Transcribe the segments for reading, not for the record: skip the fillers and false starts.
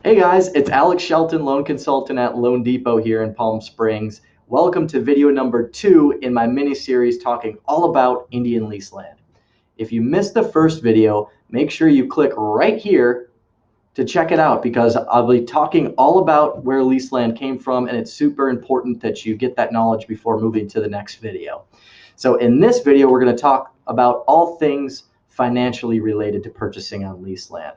Hey guys, it's Alex Shelton, loan consultant at Loan Depot here in Palm Springs. Welcome to video number 2 in my mini series talking all about Indian Lease Land. If you missed the first video, make sure you click right here to check it out because I'll be talking all about where lease land came from, and it's super important that you get that knowledge before moving to the next video. So in this video, we're going to talk about all things financially related to purchasing on lease land.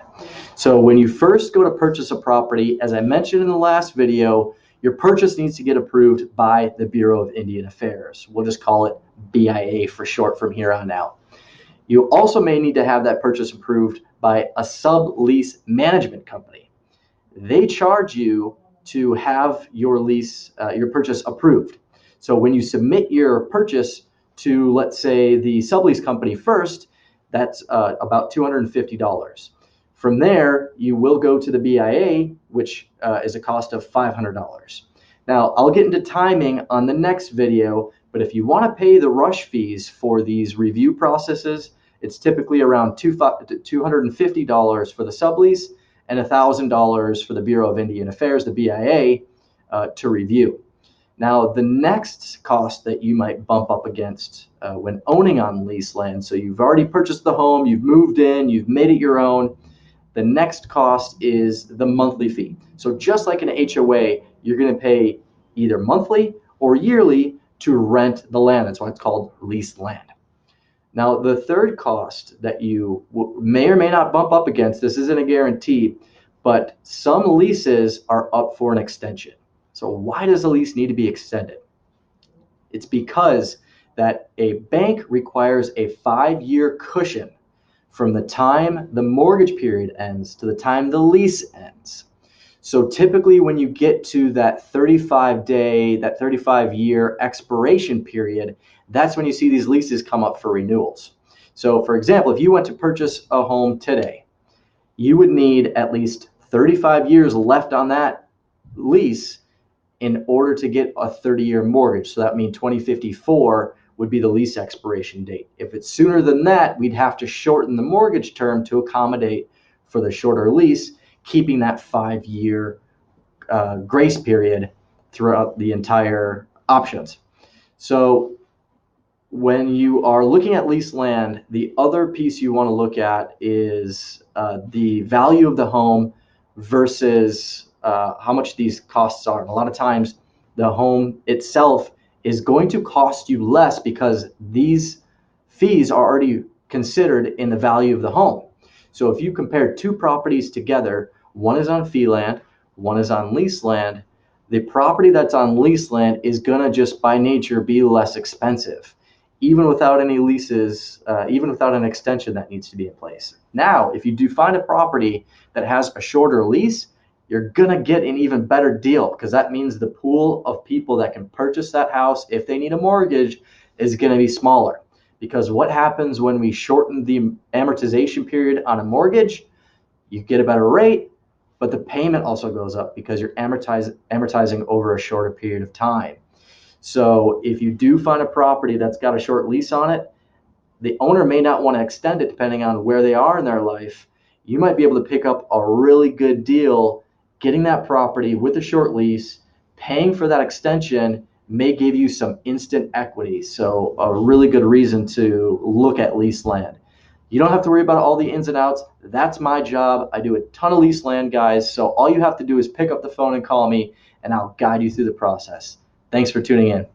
So when you first go to purchase a property, as I mentioned in the last video, your purchase needs to get approved by the Bureau of Indian Affairs. We'll just call it BIA for short from here on out. You also may need to have that purchase approved by a sublease management company. They charge you to have your purchase approved. So when you submit your purchase to, let's say, the sublease company first, that's about $250. From there, you will go to the BIA, which is a cost of $500. Now, I'll get into timing on the next video, but if you want to pay the rush fees for these review processes, it's typically around $250 for the sublease and $1,000 for the Bureau of Indian Affairs, the BIA, to review. Now, the next cost that you might bump up against when owning on lease land, so you've already purchased the home, you've moved in, you've made it your own, the next cost is the monthly fee. So just like an HOA, you're going to pay either monthly or yearly to rent the land. That's why it's called leased land. Now, the third cost that you may or may not bump up against, this isn't a guarantee, but some leases are up for an extension. So why does a lease need to be extended? It's because that a bank requires a 5-year cushion from the time the mortgage period ends to the time the lease ends. So typically when you get to that 35-year expiration period, that's when you see these leases come up for renewals. So for example, if you went to purchase a home today, you would need at least 35 years left on that lease in order to get a 30-year mortgage. So that means 2054 would be the lease expiration date. If it's sooner than that, we'd have to shorten the mortgage term to accommodate for the shorter lease, keeping that 5-year grace period throughout the entire options. So when you are looking at leased land, the other piece you want to look at is the value of the home versus how much these costs are. And a lot of times the home itself is going to cost you less because these fees are already considered in the value of the home. So if you compare two properties together, one is on fee land, one is on lease land, the property that's on lease land is going to just by nature be less expensive, even without any leases, even without an extension that needs to be in place. Now, if you do find a property that has a shorter lease, you're going to get an even better deal because that means the pool of people that can purchase that house if they need a mortgage is going to be smaller. Because what happens when we shorten the amortization period on a mortgage? You get a better rate, but the payment also goes up because you're amortizing over a shorter period of time. So if you do find a property that's got a short lease on it, the owner may not want to extend it depending on where they are in their life. You might be able to pick up a really good deal. Getting that property with a short lease, paying for that extension may give you some instant equity. So a really good reason to look at leased land. You don't have to worry about all the ins and outs. That's my job. I do a ton of leased land, guys. So all you have to do is pick up the phone and call me, and I'll guide you through the process. Thanks for tuning in.